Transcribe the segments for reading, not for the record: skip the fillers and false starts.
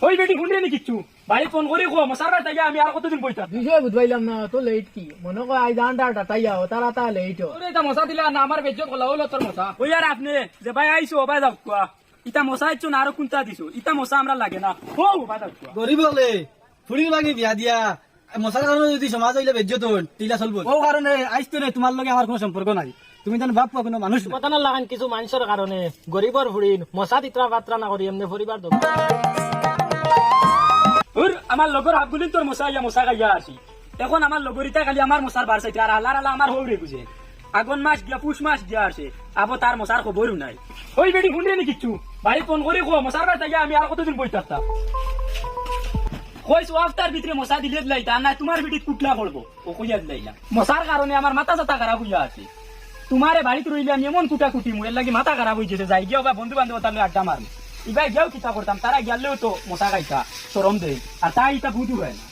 ওই বেটি শুনলি নি কিচ্ছু ভাই ফোন করে কো মশার বাড়ি তাই আমি আর কতদিন বইতাম বিষয় বুঝবাইলাম না তো লেট কি মনে কর আই জানটা তাইয়া তারা তা লেট ওরে তা মশা দিলা না আমার বেজ্জত গলা হলো তোর মশা ওই আর আপনি যে ভাই আইছো ভাই যাও কোয়া ইটা মশা আইছো না আরো কোনটা দিছো ইটা মশা আমরা লাগে না ও ভাই যাও কোয়া গরিব হলে ফুড়ির লাগে বিয়া দিয়া মশার কারণে যদি সমাজ হইলে বেজ্জত তিলা চলবো ও কারণে আইসতো রে তোমার লগে আমার কোনো সম্পর্ক নাই তুমি জানো বাপ কোনো মানুষ না। কথা না লাগান কিছু মানুষের কারণে গরিবর ফুড়িন মশা তিত্রা পাত্রা না করি এমনি পরিবার দো ওর আমার লগর হাবগুলি তোর মশা ইয়া মশা গাইয়া আসি এখন আমার লগরিটা খালি আমার মশার বার চাইতে আর আল্লাহ আল্লাহ আমার হৌরে বুঝে আগুন মাস গিয়া পুষ মাস গিয়া আসে আবো তার মশার খবরও নাই ওই বেটি শুনলি নি কিচ্ছু ভাই ফোন করে কো মশার বার তাই আমি আর কতদিন বইতাম কইছো আফতার ভিতরে মশা দিলে লাইতা না তোমার বেটি কুটলা পড়বো ও কইয়া লাইলা মশার কারণে আমার মাথা চাতা খারাপ হইয়া আছে তোমারে বাড়িতে রইলে আমি এমন কুটা কুটি মুয়ের লাগি মাথা খারাপ হয়ে যেতে যাই গিয়া বা বন্ধু বান্ধব তাহলে আড্ডা মারবো এবার গিয়েও কিতা করতাম তারা গেলেও তো মশা খাইতা সরম দেয় আর তাই এটা বুঝু হয় না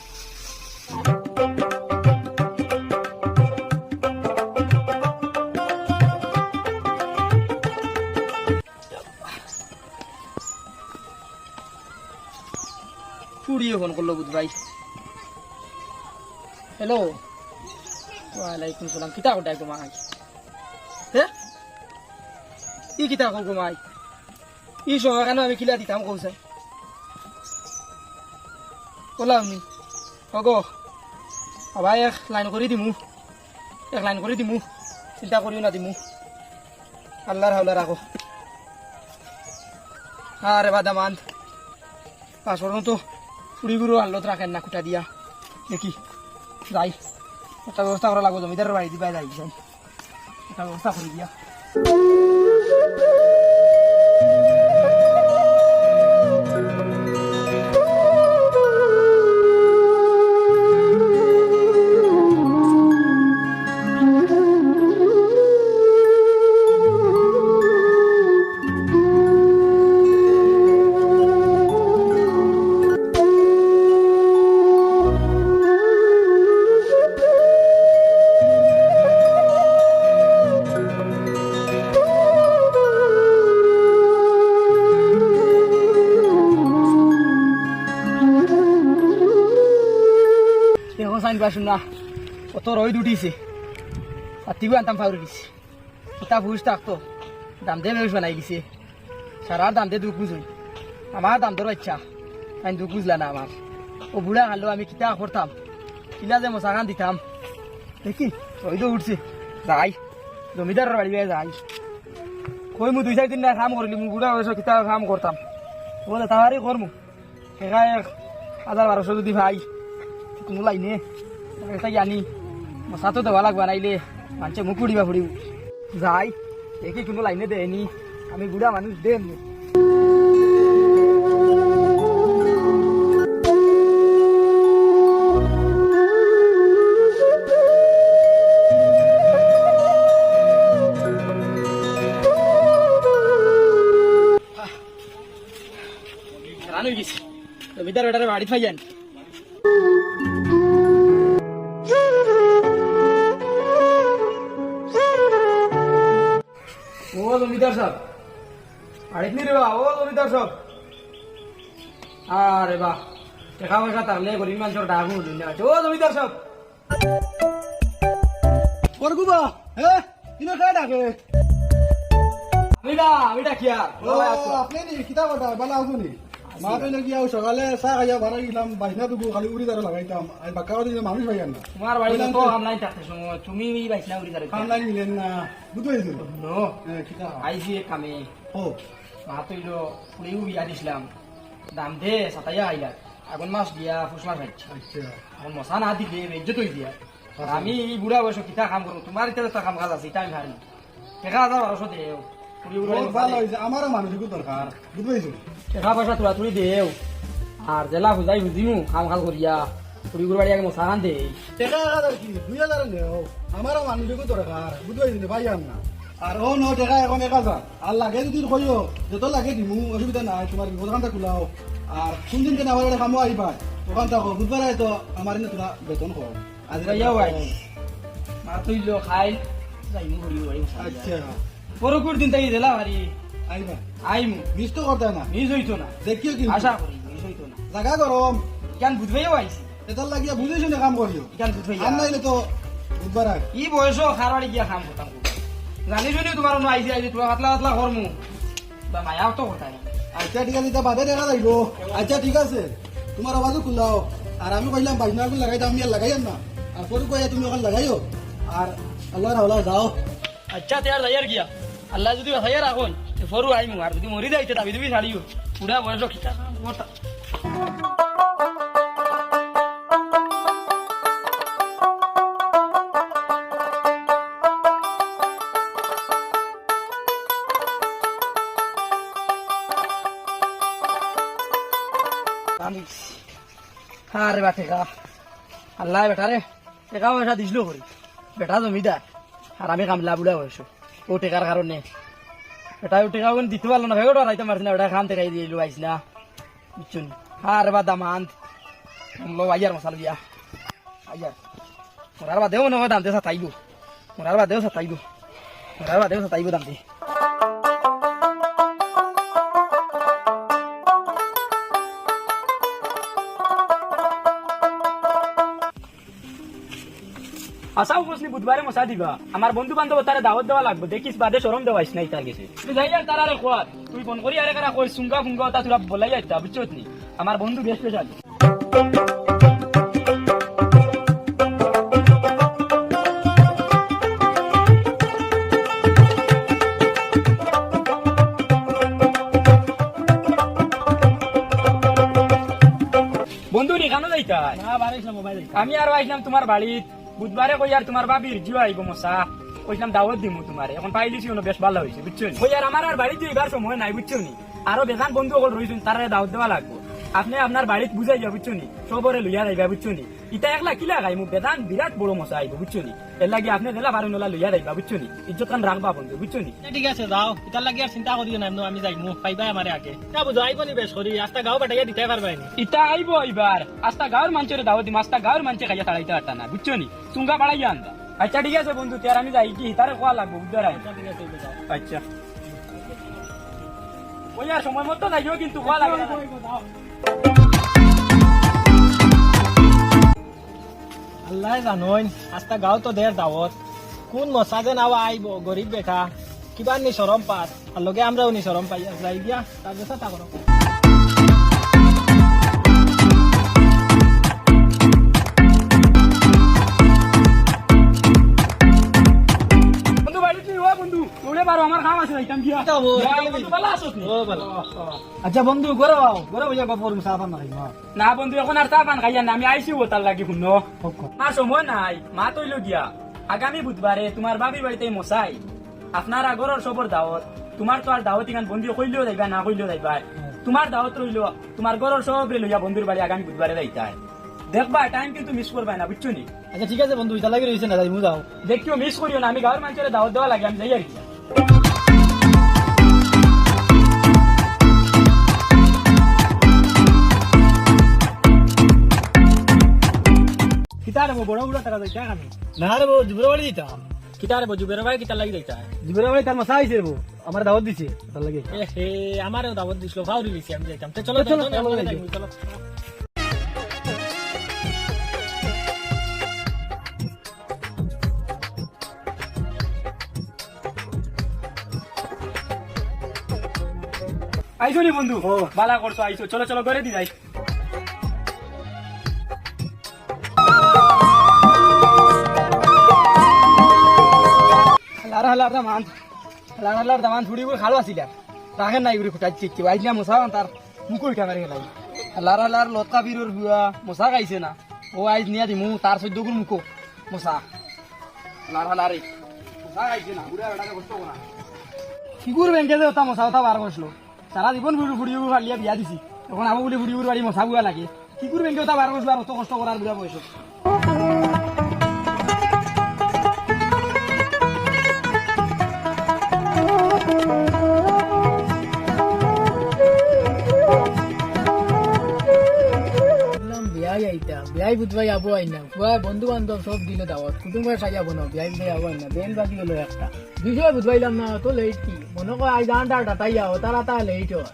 ফুড়িয়ে ফোন করলো বুধ ভাই হ্যালো ওয়ালাইকুম সালাম কিতা কোটাই ঘুমাই হ্যাঁ ই কিতা কল ঘুমাই ই সময় কেন আমি খিলা দিতাম কৌসাই বললাম নি হগো আবার এক লাইন করে দিমু চিন্তা করিও না দিমু আল্লাহর হাওলা রাখো আরে বাদামান পাঁচশো তো ফুড়ি গুরু আল্লত রাখেন না কুটা দিয়া দেখি যাই একটা ব্যবস্থা করা লাগবো জমিদারের বাড়ি দিবা যাই একটা ব্যবস্থা করে দিয়া বাসুন না কত রই উঠিছে হাতিও আনতাম ফাউরি দিছে কিতা ভুজ থাকতো দাম দিয়ে বেশ বানাই দিছে সারা দাম দিয়ে দুঃখ বুঝুই আমার দাম ধর ইচ্ছা তাই দুঃখ বুঝলা না আমার ও বুড়া খালো আমি কিতা করতাম কিলা যে মশা খান দিতাম দেখি রই তো উঠছে যাই জমিদারের বাড়ি যাই কই মু 2-4 দিন না কাম করলি মু বুড়া হয়েছ কিতা কাম করতাম বলে তাহারি করমু সেখানে 1000-1200 যদি ভাই কোনো লাইনে এটা জানি মশা তো দেওয়া লাগবা নাইলে মানুষে মুখ উড়িবা ফুড়িব যাই দেখি কোনো লাইনে দেয়নি আমি বুড়া মানুষ দেন রান হয়ে গেছি জমিদার এটারে বাড়ি ফাই যান ও জমিদার সাহেব বাড়িতে নি রে বা ও জমিদার সাহেব আরে বাহ টাকা পয়সা থাকলে গরিব মানুষের ডাকু ও জমিদার সাহেব করবো বা হ্যাঁ কিনা খাই ডাকে আমি ডাকিয়া আপনি নি কিতা কথা বালা আসুনি মা তো নাকি সকালে চা খাইয়া ভাড়া গেলাম বাসনা দুগু খালি উড়ি দাঁড়া লাগাইতাম আর বাক্কা দিলে মানুষ পাইয়ান না তোমার বাড়িতে তো আমলাই থাকতে তুমি বাইসনা উড়ি দাঁড়াই খামলাই মিলেন না বুঝতে পারছি নো কিতা আইসি কামে ও মাতইলো পুরিও বিয়া দিছিলাম দাম দে সাতাইয়া আইলা আগুন মাস দিয়া ফুস মাস আইছে আচ্ছা এখন মশা না দিলে বেজ্জত হয়ে দিয়া আমি এই বুড়া বয়স কিতা কাম করো তোমার ইতে তো কাম কাজ আছে এটা আমি ভারি 1000-1200 দেও ভালো হয়েছে আমারও মানুষকে দরকার বুঝতে পারছি টাকা পয়সা তোরা তুই দেও আর জেলা বুঝাই বুঝিমু কাম কাজ করিয়া পুরিগুর বাড়ি আগে মশা খান দে টাকা 1000 কি 2000 নেও আমারও মানুষকে দরকার বুঝতে পারছি ভাইয়ান না আর ও ন টাকা এখন 1000 আর লাগে যদি কইও যত লাগে দিমু অসুবিধা নাই তোমার দোকানটা খোলাও আর কোন দিন কেন আমার কামো আইবা দোকান থাকো বুধবার তো আমার এনে তোরা বেতন কর আজ ভাইয়া ভাই মাতইলো খাই যাইমু পুরিগুর বাড়ি আচ্ছা পরকুর দিন তাই জেলা ভারি আইবা আইমু মিস তো করতে না মিস হইতো না দেখিও কি আশা করি মিস হইতো না জাগা গরম কেন বুঝবাইও আইছি এটার লাগিয়া বুঝে শুনে কাম করিও কেন বুঝবাই আর নাইলে তো বুধবার আগে ই বয়স খারবাড়ি গিয়া খাম করতাম জানি শুনি তোমার অন্য আইসি আইসি তোমার পাতলা পাতলা করমু বা মায়াও তো কথা নাই আচ্ছা ঠিক আছে তা বাদে দেখা যাইব আচ্ছা ঠিক আছে তোমার আওয়াজও খোলাও আর আমি কইলাম বাইনা আগুন লাগাই দাও আমি আর লাগাইম না আর পরে কইয়া তুমি ওখানে লাগাইও আর আল্লাহ রাওলা যাও আচ্ছা তেয়ার যাইয়ার গিয়া আল্লাহ যদি হাইয়ার এখন ফরু আইমু আর যদি মরি যাইতে তাবি তুমি ছাড়িও পুরা বয়স খিটা কথা আরে বা টেকা আল্লাহ বেটা রে টেকা পয়সা দিছিল করি বেটা জমিদার আর আমি কামলা বুড়া হয়েছো ও টেকার কারণে বেটা ও টেকা দিতে পারলো না ভেবে রাইতে মারছি না বেটা খাম টেকাই দিয়ে আইস না বুঝছো আরে বা দামান লো আইয়ার মশাল গিয়া আইয়ার মোরার বা দেও নহয় দামতে সাতাইব মোরার বা দেও সাতাইব মোরার বা দেও সাতাইব দামতে আসাও বসলি বুধবারে মশা দিবা আমার বন্ধু বান্ধব তারা দাওয়াত দেওয়া লাগবে দেখিস বাদে সরম দেওয়াইস নাই তার গেছে তুই যাই আর তারা খোয়ার তুই ফোন করি আরে কারা কই সুঙ্গা ফুঙ্গা তা তোরা বলাই যাইতা বুঝছো নি আমার বন্ধু বেশ বেশ আছে বন্ধু নি কেন যাইতা না বাড়ি মোবাইল আমি আর আইলাম তোমার বাড়িত বুধবারে কই আর তোমার বাবির জিও আইব মশা কইলাম দাওয়াত দিমু তোমারে এখন পাইলিছি না বেশ ভালো হয়েছে বুঝছো কই আর আমার আর বাড়িতে এবার সময় নাই বুঝছো নি আরো বেখান বন্ধু সকল রইছুন তারা দাওয়াত দেওয়া লাগবো আপনি আপনার বাড়িতে বুঝাই যাও বুঝছো নি সবরে লইয়া যাইবা বুঝছো নি ইটা একলা কি লাগাই মু বেদান বিরাট বড় মশা আইব বুঝছো নি এর লাগি আপনি দিলা বারো নলা লইয়া যাইবা বুঝছো নি ইজ্জত কান রাখবা বন্ধু বুঝছো নি ঠিক আছে যাও ইতার লাগি আর চিন্তা করিও না আমি যাইমু পাইবাই আমারে আগে তা বুঝো আইব নি বেশ করি আস্তা গাঁও পাঠাইয়া দিতে পারবাই নি ইটা আইব এবার আস্তা গাঁর মানুষের দাওয়াত দিম আস্তা গাঁর মানুষে খাইয়া তাড়াইতে পারতা না বুঝছো নি চুঙ্গা বাড়াইয়া আনবা আচ্ছা ঠিক আছে বন্ধু তার আমি যাই কি তারে কোয়া লাগবো বুঝতে ঠিক আছে যাও আচ্ছা ওই আর সময় মতো যাইও কিন্তু কোয়া লাগবে না। আল্লাহ জানোই আস্তা গাঁও তো দের দাওয়াত কোন মশা যে নাও আইব গরিব বেকা কিবা নি সরম পাত আর লগে আমরাও নি সরম পাই যাই দিয়া তার বেসা তা করো বন্ধু বাড়ি তুই ও বন্ধু ওরে পারো আমার কাম আছে যাইতাম গিয়া তা ও, যা, বন্ধু ভালো আছোস নি? ও ভালো আচ্ছা বন্ধু ঘরে আও ঘরে বইয়া গপ করুম চা পান না না বন্ধু এখন আর চা পান খাইয়া না আমি আইসি ও তার লাগি শুনো আর সময় নাই মা তৈল গিয়া আগামী বুধবারে তোমার বাবির বাড়িতে মশাই আপনার আগরের সবর দাওয়াত তোমার তো আর দাওয়াত ইখান বন্ধু কইলেও যাইবা না কইলেও যাইবা তোমার দাওয়াত রইল তোমার ঘরের সবরে লইয়া বন্ধুর বাড়ি আগামী বুধবারে যাইতা দেখবা টাইম কিন্তু মিস করবা না বুঝছো নি আচ্ছা ঠিক আছে বন্ধু ইতা লাগি রইছে না যাইমু যাও দেখিও মিস করিও না আমি গাঁর মানুষের দাওয়াত দেওয়া লাগে আমি যাই আর কি কিতারে বড় বড় টাকা যাইতা আমি না রে বউ জুবরে বাড়ি দিতাম কিতারে বজুবের ভাই কিতার লাগি যাইতা জুবরে বাড়ি তার মশা আইছে বউ আমার দাওয়াত দিছে তার লাগে এ হে আমারও দাওয়াত দিছিল ফাউরি লিছি আমি যাইতাম তে চলো চলো, চলো চলো, যাইমু, চলো আইসো নি বন্ধু বালা করছো আইসো চলো চলো করে দি যাই হালার দামান ছুড়ি করে খালো আসিলা রাখেন নাই করে খুঁটাচ্ছি কি আইলা মশা তার মুকুল ক্যামেরা গেলাই হালার লটকা বীরের বুয়া মশা খাইছে না ও আইজ নিয়ে দিমু তার 14 গুণ মুকো মশা হালার মশা খাইছে না বুড়া বেটাকে কষ্ট করা ফিগুর ব্যাংকে যে ওটা মশা ওটা বার করছিল সারা জীবন ফুড়ি ফালিয়া বিয়া দিছি এখন আবু বলে ফুড়ি বাড়ি মশা বুয়া লাগে ফিগুর ব্যাংকে ওটা বার করছিল আর অত কষ্ট করার বুড়া বয়স বিয়াই আইতা বিয়াই বুধবাই আবো আইনা বুয়া বন্ধু বান্ধব সব দিলে দাওয়াত কুটুম্বের সাই যাবো না বিয়াই বুধবাই আবো আইনা বেল বাকি হলো একটা বিষয় বুধবাইলাম না তো লেট কি মনে কর আই জানটা তাই যাও তারা তা লেট হয়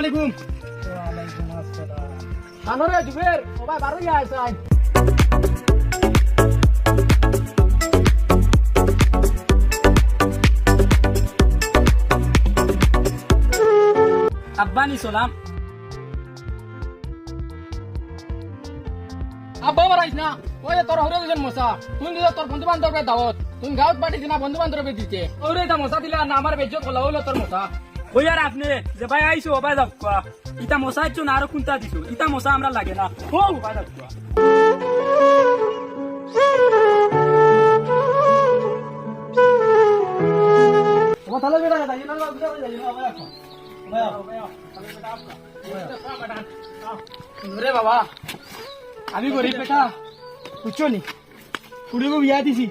আলাইকুম আনরে জুবের সবাই বারো ইয়া আছে আব্বানি সালাম। আব্বা বারাইস না ওই যে তোর হরে দুজন মশা তুই দিলে তোর বন্ধু বান্ধবের দাওয়াত তুই গাঁত পাঠিয়েছি না বন্ধু বান্ধবের দিতে ওরে এটা মশা দিলে না আমার বেজ্জত হলো হলো তোর মশা ওই আর আপনি যে ভাই আইসো ভাই যাক ইটা মশা ইচ্ছো না আরো কোনটা দিছো ইটা মশা আমরা লাগে না ও ভাই যাক তোমার তাহলে বেটা যাই না রে বাবা আমি গরিব বেটা বুঝছো নি ফুড়িকে বিয়া দিছি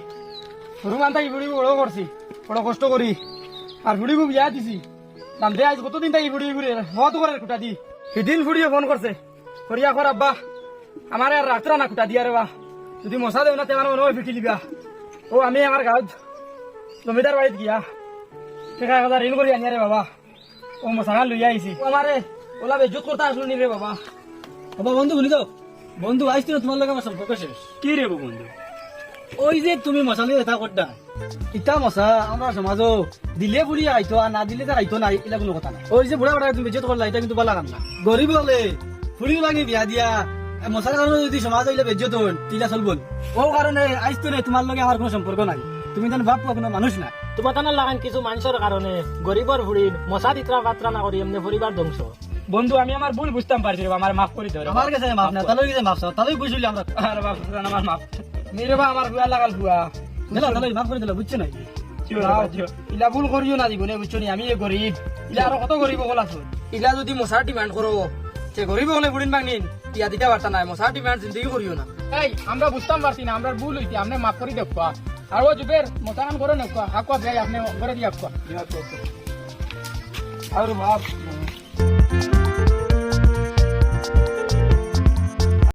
সরু মান থাকি ফুড়িকে বড় করছি বড় কষ্ট করি আর ফুড়িকে বিয়া দিছি দাম দে আজ কতদিন থাকি ফুড়ি ঘুরে হওয়া তো করে খুঁটা দি সেদিন ফুড়িয়ে ফোন করছে করিয়া কর আব্বা আমার আর রাত্রা না খুঁটা দিয়া রে বা যদি মশা দেও না তে আমার মনে হয় ফিটি লিবা ও আমি আমার গাঁত জমিদার বাড়িত গিয়া 1,000 ঋণ করি আনিয়া রে বাবা ও মশা লইয়া আইছি ও আমারে ওলা বেজত করতে আসলো নি রে বাবা বাবা বন্ধু বলি তো বন্ধু আইসছিল তোমার লগে আমার সম্পর্ক শেষ কি রে বন্ধু ওই যে তুমি মশালি এটা করতা ইটা মশা আমরা সমাজও দিলে বুড়ি আইতো আর না দিলে তার আইতো না এটা কোনো কথা না ওই যে বুড়া বুড়া তুমি বেজত করলা এটা কিন্তু ভালো কাম না গরিব হলে ফুড়ি লাগে বিয়া দিয়া মশার কারণে যদি সমাজ হইলে বেজত হন তিলা চলব ও কারণে আইসতো রে তোমার লগে আমার কোনো সম্পর্ক নাই তুমি জানো বাপ কোনো মানুষ না তোমার টানা লাগান কিছু মানুষের কারণে গরিবর ভুড়ির মশা দিত্রা পাত্রা না করি এমনি পরিবার ধ্বংস বন্ধু আমি আমার ভুল বুঝতাম পারছি রে আমার মাফ করে দাও রে আমার কাছে মাপ না তাহলে কি মাপ চাও তাহলে বুঝলি আমরা আরে বাপ আমার মাফ মেরে বা আমার বুয়া লাগাল বুয়া দিলা তাহলে মাফ করে দিলা বুঝছো না ইলা ভুল করিও না জীবনে বুঝছো নি আমি গরিব ইলা আরো কত গরিব হল আছো ইলা যদি মশার ডিমান্ড করো সে গরিব হলে বুড়িন বাগনিন টিয়া দিতে পারতা না মশার ডিমান্ড জিন্দগি করিও না এই আমরা বুঝতাম পারছি না আমরা ভুল হইতে আপনি মাফ করে দেখবা আর ও জুবের মশারান করে নেবা আকবা ভাই আপনি করে দিয়া আকবা আর বাপ